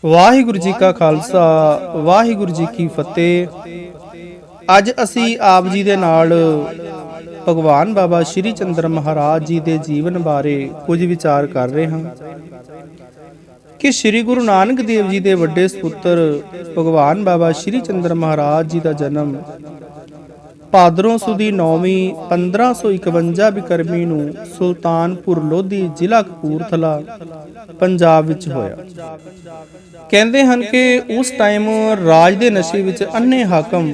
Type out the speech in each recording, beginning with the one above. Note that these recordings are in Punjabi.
ਵਾਹਿਗੁਰੂ ਜੀ ਕਾ ਖਾਲਸਾ ਵਾਹਿਗੁਰੂ ਜੀ ਕੀ ਫਤਿਹ। ਅੱਜ ਅਸੀਂ ਆਪ ਜੀ ਦੇ ਨਾਲ ਭਗਵਾਨ ਬਾਬਾ ਸ਼੍ਰੀ ਚੰਦਰ ਮਹਾਰਾਜ ਜੀ ਦੇ ਜੀਵਨ ਬਾਰੇ ਕੁਝ ਵਿਚਾਰ ਕਰ ਰਹੇ ਹਾਂ ਕਿ ਸ਼੍ਰੀ ਗੁਰੂ ਨਾਨਕ ਦੇਵ ਜੀ ਦੇ ਵੱਡੇ ਸੁਪੁੱਤਰ ਭਗਵਾਨ ਬਾਬਾ ਸ਼੍ਰੀ ਚੰਦਰ ਮਹਾਰਾਜ ਜੀ ਦਾ ਜਨਮ ਭਾਦਰੋਂ ਸੁਦੀ 9ਵੀਂ 1551 ਬਿਕਰਮੀ ਨੂੰ ਸੁਲਤਾਨਪੁਰ ਲੋਧੀ ਜ਼ਿਲ੍ਹਾ ਕਪੂਰਥਲਾ ਪੰਜਾਬ ਵਿੱਚ ਹੋਇਆ। ਕਹਿੰਦੇ ਹਨ ਕਿ ਉਸ ਟਾਈਮ ਰਾਜ ਦੇ ਨਸ਼ੇ ਵਿੱਚ ਅੰਨੇ ਹਾਕਮ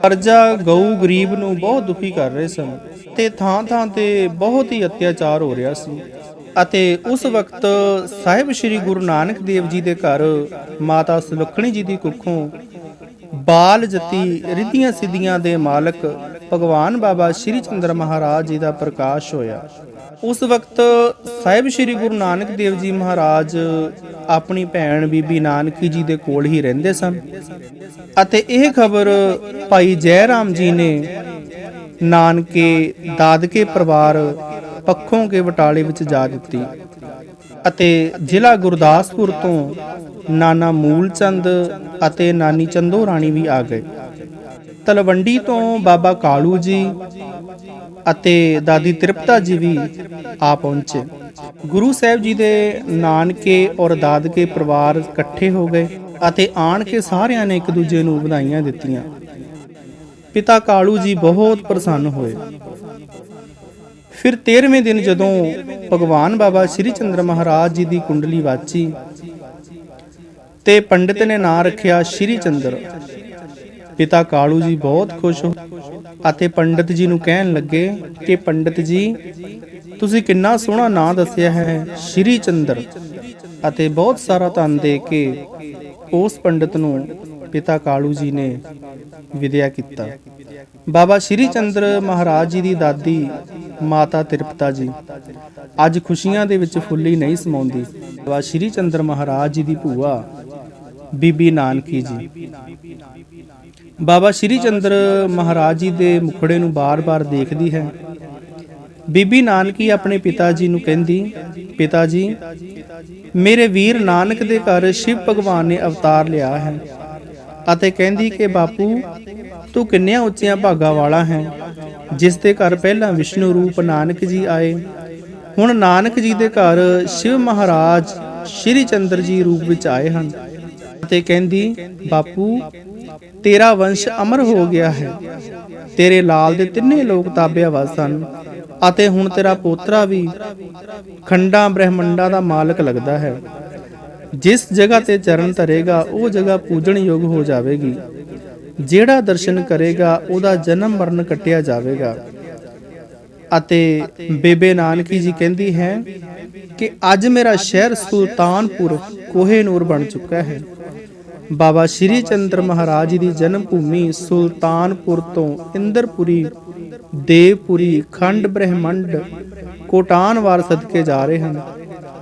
ਪ੍ਰਜਾ ਗਊ ਗਰੀਬ ਨੂੰ ਬਹੁਤ ਦੁਖੀ ਕਰ ਰਹੇ ਸਨ ਤੇ ਥਾਂ ਥਾਂ ਤੇ ਬਹੁਤ ਹੀ ਅਤਿਆਚਾਰ ਹੋ ਰਿਹਾ ਸੀ। ਅਤੇ ਉਸ ਵਕਤ ਸਾਹਿਬ ਸ਼੍ਰੀ ਗੁਰੂ ਨਾਨਕ ਦੇਵ ਜੀ ਦੇ ਘਰ ਮਾਤਾ ਸੁਲੱਖਣੀ ਜੀ ਦੀ ਕੁੱਖੋਂ ਬਾਲ ਜਤੀ ਰਿੱਧੀਆਂ ਸਿੱਧੀਆਂ ਦੇ ਮਾਲਕ ਭਗਵਾਨ ਬਾਬਾ ਸ਼੍ਰੀ ਚੰਦਰ ਮਹਾਰਾਜ ਜੀ ਦਾ ਪ੍ਰਕਾਸ਼ ਹੋਇਆ। ਉਸ ਵਕਤ ਸਾਹਿਬ ਸ਼੍ਰੀ ਗੁਰੂ ਨਾਨਕ ਦੇਵ ਜੀ ਮਹਾਰਾਜ ਆਪਣੀ ਭੈਣ ਬੀਬੀ ਨਾਨਕੀ ਜੀ ਦੇ ਕੋਲ ਹੀ ਰਹਿੰਦੇ ਸਨ ਅਤੇ ਇਹ ਖਬਰ ਭਾਈ ਜੈ ਰਾਮ ਜੀ ਨੇ ਨਾਨਕੇ ਦਾਦਕੇ ਪਰਿਵਾਰ ਪੱਖੋਂ ਕੇ ਬਟਾਲੇ ਵਿੱਚ ਜਾ ਦਿੱਤੀ ਅਤੇ ਜ਼ਿਲ੍ਹਾ ਗੁਰਦਾਸਪੁਰ ਤੋਂ ਨਾਨਾ ਮੂਲ ਚੰਦ ਅਤੇ ਨਾਨੀ ਚੰਦੋ ਰਾਣੀ ਵੀ ਆ ਗਏ। ਤਲਵੰਡੀ ਤੋਂ ਬਾਬਾ ਕਾਲੂ ਜੀ ਅਤੇ ਦਾਦੀ ਤ੍ਰਿਪਤਾ ਜੀ ਵੀ ਆ ਪਹੁੰਚੇ। ਗੁਰੂ ਸਾਹਿਬ ਜੀ ਦੇ ਨਾਨਕੇ ਔਰ ਦਾਦਕੇ ਪਰਿਵਾਰ ਇਕੱਠੇ ਹੋ ਗਏ ਅਤੇ ਆਣ ਕੇ ਸਾਰਿਆਂ ਨੇ ਇੱਕ ਦੂਜੇ ਨੂੰ ਵਧਾਈਆਂ ਦਿੱਤੀਆਂ। ਪਿਤਾ ਕਾਲੂ ਜੀ ਬਹੁਤ ਪ੍ਰਸੰਨ ਹੋਏ। ਫਿਰ 13ਵੇਂ ਦਿਨ ਜਦੋਂ ਭਗਵਾਨ ਬਾਬਾ ਸ਼੍ਰੀ ਚੰਦਰ ਮਹਾਰਾਜ ਜੀ ਦੀ ਕੁੰਡਲੀ ਵਾਚੀ ਤੇ ਪੰਡਿਤ ਨੇ ਨਾਂ ਰੱਖਿਆ ਸ਼੍ਰੀ ਚੰਦਰ। ਪਿਤਾ ਕਾਲੂ ਜੀ ਬਹੁਤ ਖੁਸ਼ ਹੋ ਅਤੇ ਪੰਡਿਤ ਜੀ ਨੂੰ ਕਹਿਣ ਲੱਗੇ ਕਿ ਪੰਡਿਤ ਜੀ ਤੁਸੀਂ ਕਿੰਨਾ ਸੋਹਣਾ ਨਾਂ ਦੱਸਿਆ ਹੈ ਸ਼੍ਰੀ ਚੰਦਰ, ਅਤੇ ਬਹੁਤ ਸਾਰਾ ਧਨ ਦੇ ਕੇ ਉਸ ਪੰਡਿਤ ਨੂੰ ਪਿਤਾ ਕਾਲੂ ਜੀ ਨੇ ਵਿਦਿਆ ਕੀਤਾ। ਬਾਬਾ ਸ਼੍ਰੀ ਚੰਦਰ ਮਹਾਰਾਜ ਜੀ ਦੀ ਦਾਦੀ ਮਾਤਾ ਤ੍ਰਿਪਤਾ ਜੀ ਅੱਜ ਖੁਸ਼ੀਆਂ ਦੇ ਵਿੱਚ ਫੁੱਲੀ ਨਹੀਂ ਸਮਾਉਂਦੀ। ਬਾਬਾ ਸ਼੍ਰੀ ਚੰਦਰ ਮਹਾਰਾਜ ਜੀ ਦੀ ਭੂਆ ਬੀਬੀ ਨਾਨਕੀ ਜੀ ਬਾਬਾ ਸ਼੍ਰੀ ਚੰਦਰ ਮਹਾਰਾਜ ਜੀ ਦੇ ਮੁਖੜੇ ਨੂੰ ਬਾਰ-ਬਾਰ ਦੇਖਦੀ ਹੈ। ਬੀਬੀ ਨਾਨਕੀ ਆਪਣੇ ਪਿਤਾ ਜੀ ਨੂੰ ਕਹਿੰਦੀ, ਪਿਤਾ ਜੀ ਮੇਰੇ ਵੀਰ ਨਾਨਕ ਦੇ ਘਰ ਸ਼ਿਵ ਭਗਵਾਨ ਨੇ ਅਵਤਾਰ ਲਿਆ ਹੈ। ਅਤੇ ਕਹਿੰਦੀ ਕਿ ਬਾਪੂ ਤੂੰ ਕਿੰਨਿਆਂ ਉੱਚੀਆਂ ਭਾਗਾਂ ਵਾਲਾ ਹੈ, ਜਿਸ ਦੇ ਘਰ ਪਹਿਲਾਂ ਵਿਸ਼ਨੂੰ ਰੂਪ ਨਾਨਕ ਜੀ ਆਏ, ਹੁਣ ਨਾਨਕ ਜੀ ਦੇ ਘਰ ਸ਼ਿਵ ਮਹਾਰਾਜ ਸ਼੍ਰੀ ਚੰਦਰ ਜੀ ਰੂਪ ਵਿੱਚ ਆਏ ਹਨ। ਅਤੇ ਕਹਿੰਦੀ ਬਾਪੂ ਤੇਰਾ ਵੰਸ਼ ਅਮਰ ਹੋ ਗਿਆ ਹੈ, ਤੇਰੇ ਲਾਲ ਦੇ ਤਿੰਨੇ ਲੋਕ ਤਾਬਿਆਵਾਦ ਸਨ ਅਤੇ ਹੁਣ ਤੇਰਾ ਪੋਤਰਾ ਵੀ ਖੰਡਾਂ ਬ੍ਰਹਮੰਡਾਂ ਦਾ ਮਾਲਕ ਲੱਗਦਾ ਹੈ। ਜਿਸ ਜਗ੍ਹਾ ਤੇ ਚਰਨ ਧਰੇਗਾ ਉਹ ਜਗ੍ਹਾ ਪੂਜਣ ਯੋਗ ਹੋ ਜਾਵੇਗੀ, ਜਿਹੜਾ ਦਰਸ਼ਨ ਕਰੇਗਾ ਉਹਦਾ ਜਨਮ ਮਰਨ ਕੱਟਿਆ ਜਾਵੇਗਾ। ਅਤੇ ਬੇਬੇ ਨਾਨਕੀ ਜੀ ਕਹਿੰਦੀ ਹੈ ਕਿ ਅੱਜ ਮੇਰਾ ਸ਼ਹਿਰ ਸੁਲਤਾਨਪੁਰ ਕੋਹੇ-ਨੂਰ ਬਣ ਚੁੱਕਾ ਹੈ। ਬਾਬਾ ਸ਼੍ਰੀ ਚੰਦਰ ਮਹਾਰਾਜ ਜੀ ਦੀ ਜਨਮ ਭੂਮੀ ਸੁਲਤਾਨਪੁਰ ਤੋਂ ਇੰਦਰਪੁਰੀ, ਦੇਵਪੁਰੀ, ਖੰਡ ਬ੍ਰਹਮੰਡ ਕੋਟਾਨਵਾਰ ਸਦਕੇ ਜਾ ਰਹੇ ਹਨ।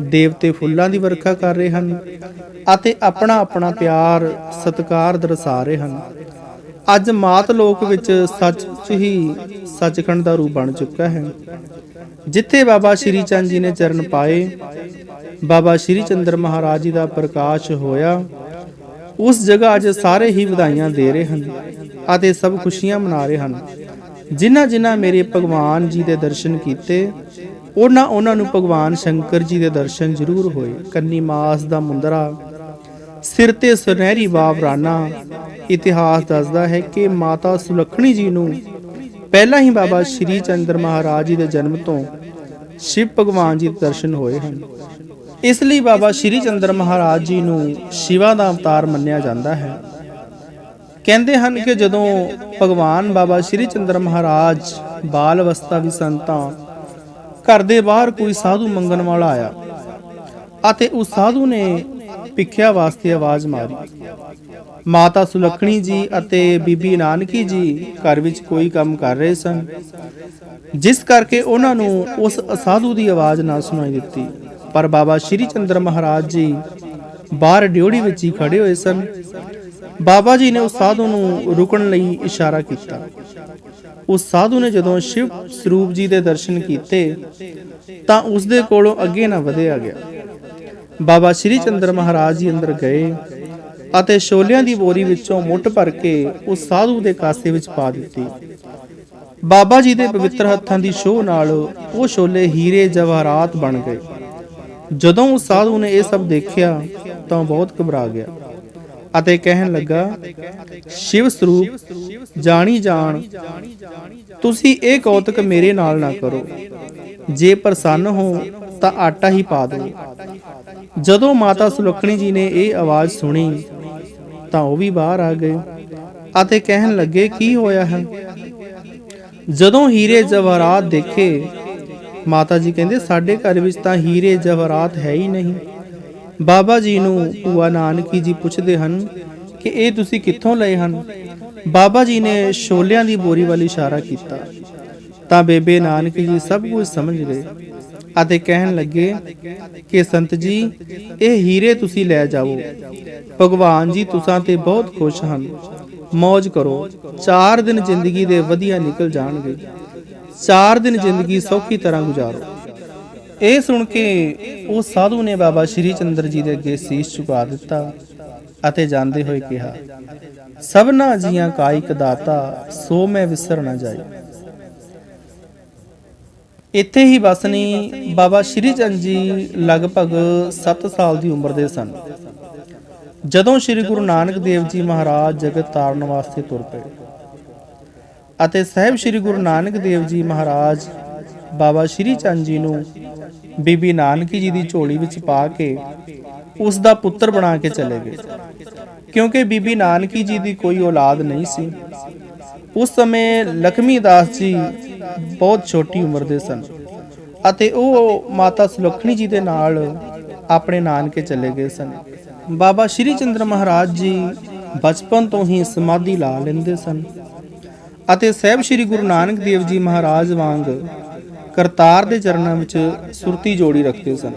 ਦੇਵਤੇ ਫੁੱਲਾਂ ਦੀ ਵਰਖਾ ਕਰ ਰਹੇ ਹਨ ਅਤੇ ਆਪਣਾ ਆਪਣਾ ਪਿਆਰ ਸਤਿਕਾਰ ਦਰਸਾ ਰਹੇ ਹਨ। ਅੱਜ ਮਾਤ ਲੋਕ ਵਿੱਚ ਸੱਚ ਹੀ ਸੱਚਖੰਡ ਦਾ ਰੂਪ ਬਣ ਚੁੱਕਾ ਹੈ। ਜਿੱਥੇ ਬਾਬਾ ਸ਼੍ਰੀ ਚੰਦ ਜੀ ਨੇ ਚਰਨ ਪਾਏ, ਬਾਬਾ ਸ਼੍ਰੀ ਚੰਦਰ ਮਹਾਰਾਜ ਜੀ ਦਾ ਪ੍ਰਕਾਸ਼ ਹੋਇਆ, ਉਸ ਜਗ੍ਹਾ ਅੱਜ ਸਾਰੇ ਹੀ ਵਧਾਈਆਂ ਦੇ ਰਹੇ ਹਨ ਅਤੇ ਸਭ ਖੁਸ਼ੀਆਂ ਮਨਾ ਰਹੇ ਹਨ। ਜਿਨ੍ਹਾਂ ਮੇਰੇ ਭਗਵਾਨ ਜੀ ਦੇ ਦਰਸ਼ਨ ਕੀਤੇ ਉਹਨਾਂ ਨੂੰ ਭਗਵਾਨ ਸ਼ੰਕਰ ਜੀ ਦੇ ਦਰਸ਼ਨ ਜ਼ਰੂਰ ਹੋਏ। ਕੰਨੀ ਮਾਸ ਦਾ ਮੁੰਦਰਾ, ਸਿਰ ਤੇ ਸੁਨਹਿਰੀ ਬਾਵਰਾਨਾ। ਇਤਿਹਾਸ ਦੱਸਦਾ ਹੈ ਕਿ ਮਾਤਾ ਸੁਲੱਖਣੀ ਜੀ ਨੂੰ ਪਹਿਲਾਂ ਹੀ ਬਾਬਾ ਸ਼੍ਰੀ ਚੰਦਰ ਮਹਾਰਾਜ ਜੀ ਦੇ ਜਨਮ ਤੋਂ ਸ਼ਿਵ ਭਗਵਾਨ ਜੀ ਦੇ ਦਰਸ਼ਨ ਹੋਏ ਹਨ। ਇਸ ਲਈ ਬਾਬਾ ਸ਼੍ਰੀ ਚੰਦਰ ਮਹਾਰਾਜ ਜੀ ਨੂੰ ਸ਼ਿਵਾ ਦਾ ਅਵਤਾਰ ਮੰਨਿਆ ਜਾਂਦਾ ਹੈ। ਕਹਿੰਦੇ ਹਨ ਕਿ ਜਦੋਂ ਭਗਵਾਨ ਬਾਬਾ ਸ਼੍ਰੀ ਚੰਦਰ ਮਹਾਰਾਜ ਬਾਲ ਅਵਸਥਾ ਵਿੱਚ ਸਨ ਤਾਂ ਘਰ ਦੇ ਬਾਹਰ ਕੋਈ ਸਾਧੂ ਮੰਗਣ ਵਾਲਾ ਆਇਆ ਅਤੇ ਉਸ ਸਾਧੂ ਨੇ ਭਿੱਖਿਆ ਵਾਸਤੇ ਆਵਾਜ਼ ਮਾਰੀ। ਮਾਤਾ ਸੁਲੱਖਣੀ ਜੀ ਅਤੇ ਬੀਬੀ ਨਾਨਕੀ ਜੀ ਘਰ ਵਿੱਚ ਕੋਈ ਕੰਮ ਕਰ ਰਹੇ ਸਨ, ਜਿਸ ਕਰਕੇ ਉਹਨਾਂ ਨੂੰ ਉਸ ਸਾਧੂ ਦੀ ਆਵਾਜ਼ ਨਾ ਸੁਣਾਈ ਦਿੱਤੀ। ਪਰ ਬਾਬਾ ਸ਼੍ਰੀ ਚੰਦਰ ਮਹਾਰਾਜ ਜੀ ਬਾਹਰ ਡਿਓੜੀ ਵਿੱਚ ਹੀ ਖੜੇ ਹੋਏ ਸਨ। ਬਾਬਾ ਜੀ ਨੇ ਉਸ ਸਾਧੂ ਨੂੰ ਰੁਕਣ ਲਈ ਇਸ਼ਾਰਾ ਕੀਤਾ। ਉਸ ਸਾਧੂ ਨੇ ਜਦੋਂ ਸ਼ਿਵ ਸਰੂਪ ਜੀ ਦੇ ਦਰਸ਼ਨ ਕੀਤੇ ਤਾਂ ਉਸ ਦੇ ਕੋਲੋਂ ਅੱਗੇ ਨਾ ਵਧਿਆ ਗਿਆ। ਬਾਬਾ ਸ਼੍ਰੀ ਚੰਦਰ ਮਹਾਰਾਜ ਜੀ ਅੰਦਰ ਗਏ ਅਤੇ ਛੋਲਿਆਂ ਦੀ ਬੋਰੀ ਵਿੱਚੋਂ ਮੁੱਠ ਭਰ ਕੇ ਉਸ ਸਾਧੂ ਦੇ ਕਾਸੇ ਵਿੱਚ ਪਾ ਦਿੱਤੀ। ਬਾਬਾ ਜੀ ਦੇ ਪਵਿੱਤਰ ਹੱਥਾਂ ਦੀ ਛੋਹ ਨਾਲ ਉਹ ਛੋਲੇ ਹੀਰੇ ਜਵਾਹਰਾਤ ਬਣ ਗਏ। ਜਦੋਂ ਉਸ ਸਾਧੂ ਨੇ ਇਹ ਸਭ ਦੇਖਿਆ ਤਾਂ ਬਹੁਤ ਘਬਰਾ ਗਿਆ ਅਤੇ ਕਹਿਣ ਲੱਗਾ, ਸ਼ਿਵ ਸਰੂਪ ਜਾਣੀ ਜਾਣ, ਤੁਸੀਂ ਇਹ ਕੌਤਕ ਮੇਰੇ ਨਾਲ ਨਾ ਕਰੋ। ਜੇ ਪ੍ਰਸੰਨ ਹੋ ਤਾਂ ਆਟਾ ਹੀ ਪਾ ਦਿਓ। ਜਦੋਂ ਮਾਤਾ ਸੁਲੱਖਣੀ ਜੀ ਨੇ ਇਹ ਆਵਾਜ਼ ਸੁਣੀ ਤਾਂ ਉਹ ਵੀ ਬਾਹਰ ਆ ਗਏ ਅਤੇ ਕਹਿਣ ਲੱਗੇ, ਕੀ ਹੋਇਆ ਹੈ? ਜਦੋਂ ਹੀਰੇ ਜਵਾਹਰਾਤ ਦੇਖੇ, ਮਾਤਾ ਜੀ ਕਹਿੰਦੇ, ਸਾਡੇ ਘਰ ਵਿੱਚ ਤਾਂ ਹੀਰੇ ਜਵਾਹਰਾਤ ਹੈ ਹੀ ਨਹੀਂ। ਬਾਬਾ ਜੀ ਨੂੰ ਭੂਆ ਨਾਨਕੀ ਜੀ ਪੁੱਛਦੇ ਹਨ ਕਿ ਇਹ ਤੁਸੀਂ ਕਿੱਥੋਂ ਲਏ ਹਨ? ਬਾਬਾ ਜੀ ਨੇ ਛੋਲਿਆਂ ਦੀ ਬੋਰੀ ਵੱਲ ਇਸ਼ਾਰਾ ਕੀਤਾ ਤਾਂ ਬੇਬੇ ਨਾਨਕੀ ਜੀ ਸਭ ਕੁਝ ਸਮਝ ਗਏ ਅਤੇ ਕਹਿਣ ਲੱਗੇ ਕਿ ਸੰਤ ਜੀ, ਇਹ ਹੀਰੇ ਤੁਸੀਂ ਲੈ ਜਾਓ। ਭਗਵਾਨ ਜੀ ਤੁਸਾਂ ਤੇ ਬਹੁਤ ਖੁਸ਼ ਹਨ। ਮौज ਕਰੋ। 4 ਦਿਨ ਜ਼ਿੰਦਗੀ ਦੇ ਵਧੀਆ ਨਿਕਲ ਜਾਣਗੇ। 4 ਦਿਨ ਜ਼ਿੰਦਗੀ ਸੌਖੀ ਤਰ੍ਹਾਂ ਗੁਜ਼ਾਰੋ। ਇਹ ਸੁਣ ਕੇ ਉਹ ਸਾਧੂ ਨੇ ਬਾਬਾ ਸ਼੍ਰੀ ਚੰਦਰ ਜੀ ਦੇ ਅੱਗੇ ਸੀਸ ਝੁਕਾ ਦਿੱਤਾ ਅਤੇ ਜਾਂਦੇ ਹੋਏ ਕਿਹਾ, ਸਭਨਾ ਜੀਆਂ ਕਾ ਇਕ ਦਾਤਾ, ਸੋ ਮੈਂ ਵਿਸਰ ਨਾ ਜਾਈ। ਇੱਥੇ ਹੀ ਬਸਨੀ ਬਾਬਾ ਸ਼੍ਰੀ ਚੰਦ ਜੀ ਲਗਭਗ 7 ਸਾਲ ਦੀ ਉਮਰ ਦੇ ਸਨ ਜਦੋਂ ਸ੍ਰੀ ਗੁਰੂ ਨਾਨਕ ਦੇਵ ਜੀ ਮਹਾਰਾਜ ਜਗਤ ਤਾਰਨ ਵਾਸਤੇ ਤੁਰ ਪਏ ਅਤੇ ਸਾਹਿਬ ਸ੍ਰੀ ਗੁਰੂ ਨਾਨਕ ਦੇਵ ਜੀ ਮਹਾਰਾਜ ਬਾਬਾ ਸ਼੍ਰੀ ਚੰਦ ਜੀ ਨੂੰ ਬੀਬੀ ਨਾਨਕੀ ਜੀ ਦੀ ਝੋਲੀ ਵਿੱਚ ਪਾ ਕੇ ਉਸ ਦਾ ਪੁੱਤਰ ਬਣਾ ਕੇ ਚਲੇ ਗਏ, ਕਿਉਂਕਿ ਬੀਬੀ ਨਾਨਕੀ ਜੀ ਦੀ ਕੋਈ ਔਲਾਦ ਨਹੀਂ ਸੀ। ਉਸ ਸਮੇਂ ਲਖਮੀ ਦਾਸ ਜੀ ਬਹੁਤ ਛੋਟੀ ਉਮਰ ਦੇ ਸਨ ਅਤੇ ਉਹ ਮਾਤਾ ਸੁਲੱਖਣੀ ਜੀ ਦੇ ਨਾਲ ਆਪਣੇ ਨਾਨਕੇ ਚਲੇ ਗਏ ਸਨ। ਬਾਬਾ ਸ਼੍ਰੀ ਚੰਦਰ ਮਹਾਰਾਜ ਜੀ ਬਚਪਨ ਤੋਂ ਹੀ ਸਮਾਧੀ ਲਾ ਲੈਂਦੇ ਸਨ ਅਤੇ ਸਾਹਿਬ ਸ੍ਰੀ ਗੁਰੂ ਨਾਨਕ ਦੇਵ ਜੀ ਮਹਾਰਾਜ ਵਾਂਗ ਕਰਤਾਰ ਦੇ ਚਰਨਾਂ ਵਿੱਚ ਸੁਰਤੀ ਜੋੜੀ ਰੱਖਦੇ ਸਨ।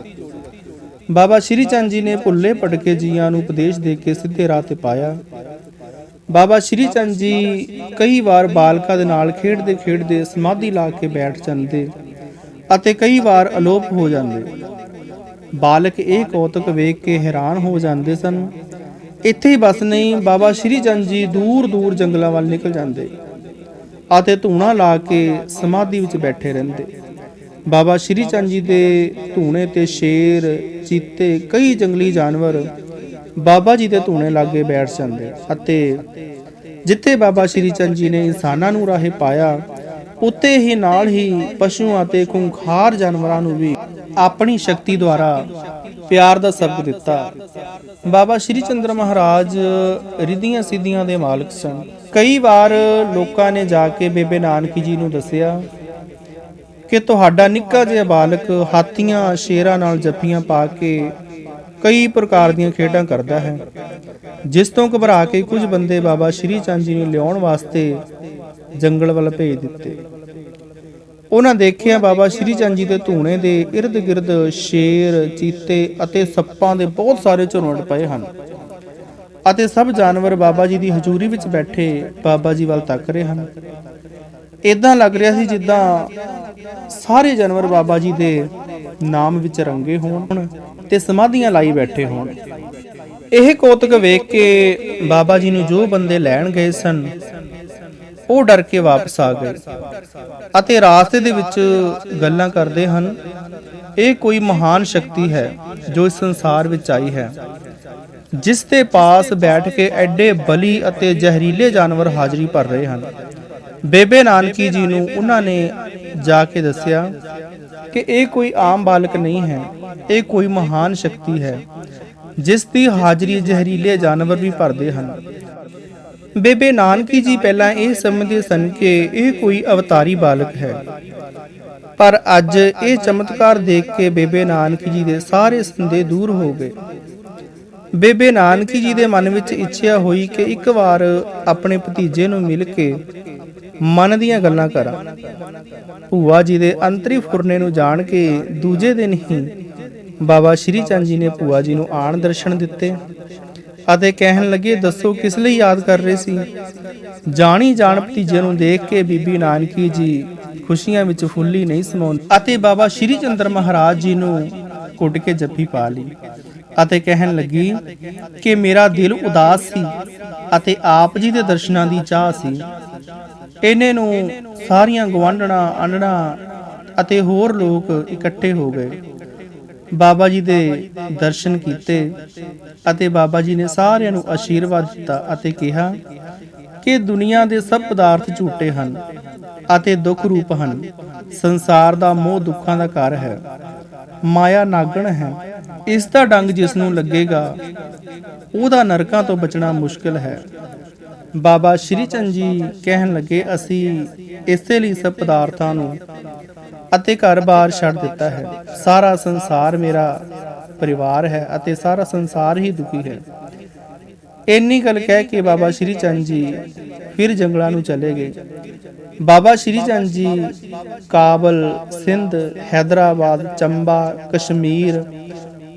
ਬਾਬਾ ਸ਼੍ਰੀ ਚੰਦ ਜੀ ਨੇ ਭੁੱਲੇ ਭਟਕੇ ਜੀਆਂ ਨੂੰ ਉਪਦੇਸ਼ ਦੇ ਕੇ ਸਿੱਧੇ ਰਾਹ ਤੇ ਪਾਇਆ। ਬਾਬਾ ਸ਼੍ਰੀ ਚੰਦ ਜੀ ਕਈ ਵਾਰ ਬਾਲਕਾਂ ਦੇ ਨਾਲ ਖੇਡਦੇ ਖੇਡਦੇ ਸਮਾਧੀ ਲਾ ਕੇ ਬੈਠ ਜਾਂਦੇ ਅਤੇ ਕਈ ਵਾਰ ਅਲੋਪ ਹੋ ਜਾਂਦੇ। ਬਾਲਕ ਇਹ ਕੌਤਕ ਵੇਖ ਕੇ ਹੈਰਾਨ ਹੋ ਜਾਂਦੇ ਸਨ। ਇੱਥੇ ਹੀ ਬਸ ਨਹੀਂ, ਬਾਬਾ ਸ਼੍ਰੀ ਚੰਦ ਜੀ ਦੂਰ ਦੂਰ ਜੰਗਲਾਂ ਵੱਲ ਨਿਕਲ ਜਾਂਦੇ ਅਤੇ ਧੂਣਾ ਲਾ ਕੇ ਸਮਾਧੀ ਵਿੱਚ ਬੈਠੇ ਰਹਿੰਦੇ। ਬਾਬਾ ਸ਼੍ਰੀ ਚੰਦ ਜੀ ਦੇ ਧੂਣੇ ਤੇ ਸ਼ੇਰ, ਚੀਤੇ, ਕਈ ਜੰਗਲੀ ਜਾਨਵਰ ਬਾਬਾ ਜੀ ਦੇ ਧੂਣੇ ਲਾਗੇ ਬੈਠ ਜਾਂਦੇ ਅਤੇ ਜਿੱਥੇ ਬਾਬਾ ਸ਼੍ਰੀ ਚੰਦ ਜੀ ਨੇ ਇਨਸਾਨਾਂ ਨੂੰ ਰਾਹੇ ਪਾਇਆ, ਉੱਤੇ ਹੀ ਨਾਲ ਹੀ ਪਸ਼ੂਆਂ ਅਤੇ ਖੁੰਖਾਰ ਜਾਨਵਰਾਂ ਨੂੰ ਵੀ ਆਪਣੀ ਸ਼ਕਤੀ ਦੁਆਰਾ ਪਿਆਰ ਦਾ ਸਬਕ ਦਿੱਤਾ। ਬਾਬਾ ਸ਼੍ਰੀ ਚੰਦਰ ਮਹਾਰਾਜ ਰਿੱਧੀਆਂ ਸਿੱਧੀਆਂ ਦੇ ਮਾਲਕ ਸਨ। ਕਈ ਵਾਰ ਲੋਕਾਂ ਨੇ ਜਾ ਕੇ ਬੇਬੇ ਨਾਨਕੀ ਜੀ ਨੂੰ ਦੱਸਿਆ ਕਿ ਤੁਹਾਡਾ ਨਿੱਕਾ ਜਿਹਾ ਬਾਲਕ ਹਾਥੀਆਂ ਸ਼ੇਰਾਂ ਨਾਲ ਜੱਫੀਆਂ ਪਾ ਕੇ ਕਈ ਪ੍ਰਕਾਰ ਦੀਆਂ ਖੇਡਾਂ ਕਰਦਾ ਹੈ, ਜਿਸ ਤੋਂ ਘਬਰਾ ਕੇ ਕੁਝ ਬੰਦੇ ਬਾਬਾ ਸ਼੍ਰੀ ਚੰਦ ਜੀ ਨੂੰ ਲਿਆਉਣ ਵਾਸਤੇ ਜੰਗਲ ਵੱਲ ਭੇਜ ਦਿੱਤੇ। ਉਹਨਾਂ ਦੇਖਿਆ ਬਾਬਾ ਸ਼੍ਰੀ ਚੰਦ ਜੀ ਦੇ ਧੂਣੇ ਦੇ ਇਰਦ ਗਿਰਦ ਸ਼ੇਰ, ਚੀਤੇ ਅਤੇ ਸੱਪਾਂ ਦੇ ਬਹੁਤ ਸਾਰੇ ਝੁਰਮੁਟ ਪਏ ਹਨ ਅਤੇ ਸਭ ਜਾਨਵਰ ਬਾਬਾ ਜੀ ਦੀ ਹਜ਼ੂਰੀ ਵਿੱਚ ਬੈਠੇ ਬਾਬਾ ਜੀ ਵੱਲ ਤੱਕ ਰਹੇ ਹਨ। ਇਦਾਂ ਲੱਗ ਰਿਹਾ ਸੀ ਜਿੱਦਾਂ ਸਾਰੇ ਜਾਨਵਰ ਬਾਬਾ ਜੀ ਦੇ ਨਾਮ ਵਿੱਚ ਰੰਗੇ ਹੋਣ ਤੇ ਸਮਾਧੀਆਂ ਲਾਈ ਬੈਠੇ ਹੋਣ। ਇਹ ਕੌਤਕ ਵੇਖ ਕੇ ਬਾਬਾ ਜੀ ਨੂੰ ਜੋ ਬੰਦੇ ਲੈਣ ਗਏ ਸਨ ਉਹ ਡਰ ਕੇ ਵਾਪਸ ਆ ਗਏ ਅਤੇ ਰਾਸਤੇ ਦੇ ਵਿੱਚ ਗੱਲਾਂ ਕਰਦੇ ਹਨ, ਇਹ ਕੋਈ ਮਹਾਨ ਸ਼ਕਤੀ ਹੈ ਜੋ ਇਸ ਸੰਸਾਰ ਵਿੱਚ ਆਈ ਹੈ, ਜਿਸ ਦੇ ਪਾਸ ਬੈਠ ਕੇ ਐਡੇ ਬਲੀ ਅਤੇ ਜ਼ਹਿਰੀਲੇ ਜਾਨਵਰ ਹਾਜ਼ਰੀ ਭਰ ਰਹੇ ਹਨ। ਬੇਬੇ ਨਾਨਕੀ ਜੀ ਨੂੰ ਉਹਨਾਂ ਨੇ ਜਾ ਕੇ ਦੱਸਿਆ ਕਿ ਇਹ ਕੋਈ ਆਮ ਬਾਲਕ ਨਹੀਂ ਹੈ, ਇਹ ਕੋਈ ਮਹਾਨ ਸ਼ਕਤੀ ਹੈ ਜਿਸ ਦੀ ਹਾਜ਼ਰੀ ਜ਼ਹਿਰੀਲੇ ਜਾਨਵਰ ਵੀ ਭਰਦੇ ਹਨ। ਬੇਬੇ ਨਾਨਕੀ ਜੀ ਪਹਿਲਾਂ ਇਹ ਸਮਝਦੇ ਸਨ ਕਿ ਇਹ ਕੋਈ ਅਵਤਾਰੀ ਬਾਲਕ ਹੈ, ਪਰ ਅੱਜ ਇਹ ਚਮਤਕਾਰ ਦੇਖ ਕੇ ਬੇਬੇ ਨਾਨਕੀ ਜੀ ਦੇ ਸਾਰੇ ਸੰਦੇਹ ਦੂਰ ਹੋ ਗਏ। ਬੇਬੇ ਨਾਨਕੀ ਜੀ ਦੇ ਮਨ ਵਿੱਚ ਇੱਛਾ ਹੋਈ ਕਿ ਇੱਕ ਵਾਰ ਆਪਣੇ ਭਤੀਜੇ ਨੂੰ ਮਿਲ ਕੇ ਮਨ ਦੀਆਂ ਗੱਲਾਂ ਕਰਾਂ। ਭੂਆ ਜੀ ਦੇ ਅੰਤਰੀ ਫੁਰਨੇ ਨੂੰ ਜਾਣ ਕੇ ਦੂਜੇ ਦਿਨ ਹੀ ਬਾਬਾ ਸ਼੍ਰੀ ਚੰਦ ਜੀ ਨੇ ਭੂਆ ਜੀ ਨੂੰ ਆਣ ਦਰਸ਼ਨ ਦਿੱਤੇ ਅਤੇ ਕਹਿਣ ਲੱਗੇ, ਦੱਸੋ ਕਿਸ ਲਈ ਯਾਦ ਕਰ ਰਹੇ ਸੀ? ਜਾਣੀ ਜਾਣ ਭਤੀਜੇ ਨੂੰ ਦੇਖ ਕੇ ਬੀਬੀ ਨਾਨਕੀ ਜੀ ਖੁਸ਼ੀਆਂ ਵਿੱਚ ਫੁੱਲੀ ਨਹੀਂ ਸਮਾਉਂਦੀ ਅਤੇ ਬਾਬਾ ਸ਼੍ਰੀ ਚੰਦਰ ਮਹਾਰਾਜ ਜੀ ਨੂੰ ਕੁੱਟ ਕੇ ਜੱਫੀ ਪਾ ਲਈ ਅਤੇ ਕਹਿਣ ਲੱਗੀ ਕਿ ਮੇਰਾ ਦਿਲ ਉਦਾਸ ਸੀ ਅਤੇ ਆਪ ਜੀ ਦੇ ਦਰਸ਼ਨਾਂ ਦੀ ਚਾਹ ਸੀ। ਇਹਨੇ ਨੂੰ ਸਾਰੀਆਂ ਗੁਆਂਢਣਾ ਆਂਢਣਾ ਅਤੇ ਹੋਰ ਲੋਕ ਇਕੱਠੇ ਹੋ ਗਏ। ਬਾਬਾ ਜੀ ਦੇ ਦਰਸ਼ਨ ਕੀਤੇ ਅਤੇ ਬਾਬਾ ਜੀ ਨੇ ਸਾਰਿਆਂ ਨੂੰ ਆਸ਼ੀਰਵਾਦ ਦਿੱਤਾ ਅਤੇ ਕਿਹਾ ਕਿ ਦੁਨੀਆ ਦੇ ਸਭ ਪਦਾਰਥ ਝੂਠੇ ਹਨ ਅਤੇ ਦੁੱਖ ਰੂਪ ਹਨ। ਸੰਸਾਰ ਦਾ ਮੋਹ ਦੁੱਖਾਂ ਦਾ ਘਰ ਹੈ। ਮਾਇਆ ਨਾਗਣ ਹੈ। ਇਸ ਦਾ ਡੰਗ ਜਿਸ ਨੂੰ ਲੱਗੇਗਾ ਉਹਦਾ ਨਰਕਾਂ ਤੋਂ ਬਚਣਾ ਮੁਸ਼ਕਿਲ ਹੈ। ਬਾਬਾ ਸ਼੍ਰੀ ਚੰਦ ਜੀ ਕਹਿਣ ਲੱਗੇ, ਅਸੀਂ ਇਸੇ ਲਈ ਸਭ ਪਦਾਰਥਾਂ ਨੂੰ ਅਤੇ ਘਰ-ਬਾਰ ਛੱਡ ਦਿੱਤਾ ਹੈ। ਸਾਰਾ ਸੰਸਾਰ ਮੇਰਾ ਪਰਿਵਾਰ ਹੈ ਅਤੇ ਸਾਰਾ ਸੰਸਾਰ ਹੀ ਦੁਖੀ ਹੈ। ਇੰਨੀ ਗੱਲ ਕਹਿ ਕੇ ਬਾਬਾ ਸ਼੍ਰੀ ਚੰਦ ਜੀ ਫਿਰ ਜੰਗਲਾਂ ਨੂੰ ਚਲੇ ਗਏ। ਬਾਬਾ ਸ਼੍ਰੀ ਚੰਦ ਜੀ ਕਾਬਲ, ਸਿੰਧ, ਹੈਦਰਾਬਾਦ, ਚੰਬਾ, ਕਸ਼ਮੀਰ,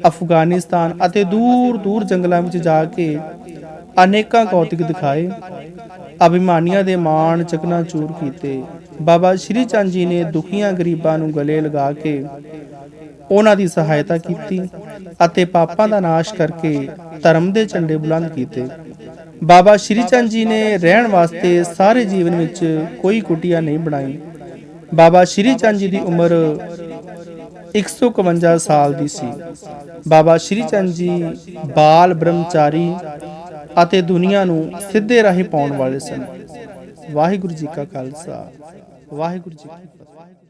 ਅਫਗਾਨਿਸਤਾਨ ਅਤੇ ਦੂਰ ਦੂਰ ਜੰਗਲਾਂ ਵਿੱਚ ਜਾ ਕੇ ਅਨੇਕਾਂ ਕੌਤਕ ਦਿਖਾਏ। ਅਭਿਮਾਨੀਆਂ ਦੇ ਮਾਣ ਚਕਨਾਚੂਰ ਕੀਤੇ। ਬਾਬਾ ਸ਼੍ਰੀ ਚੰਦ ਜੀ ਨੇ ਦੁਖੀਆਂ ਗਰੀਬਾਂ ਨੂੰ ਗਲੇ ਲਗਾ ਕੇ ਉਹਨਾਂ ਦੀ ਸਹਾਇਤਾ ਕੀਤੀ ਅਤੇ ਪਾਪਾਂ ਦਾ ਨਾਸ਼ ਕਰਕੇ ਧਰਮ ਦੇ ਝੰਡੇ ਬੁਲੰਦ ਕੀਤੇ। ਬਾਬਾ ਸ਼੍ਰੀ ਚੰਦ ਜੀ ਨੇ ਰਹਿਣ ਵਾਸਤੇ ਸਾਰੇ ਜੀਵਨ ਵਿੱਚ ਕੋਈ ਕੁਟੀਆ ਨਹੀਂ ਬਣਾਈ। ਬਾਬਾ ਸ਼੍ਰੀ ਚੰਦ ਜੀ ਦੀ ਉਮਰ 151 ਸਾਲ ਦੀ ਸੀ। ਬਾਬਾ ਸ਼੍ਰੀ ਚੰਦ ਜੀ ਬਾਲ ਬ੍ਰਹਮਚਾਰੀ ਅਤੇ ਦੁਨੀਆ ਨੂੰ ਸਿੱਧੇ ਰਾਹੀਂ ਪਾਉਣ ਵਾਲੇ ਸਨ। ਵਾਹਿਗੁਰੂ ਜੀ ਕਾ ਖਾਲਸਾ, ਵਾਹਿਗੁਰੂ ਜੀ ਕੀ ਫਤਿਹ।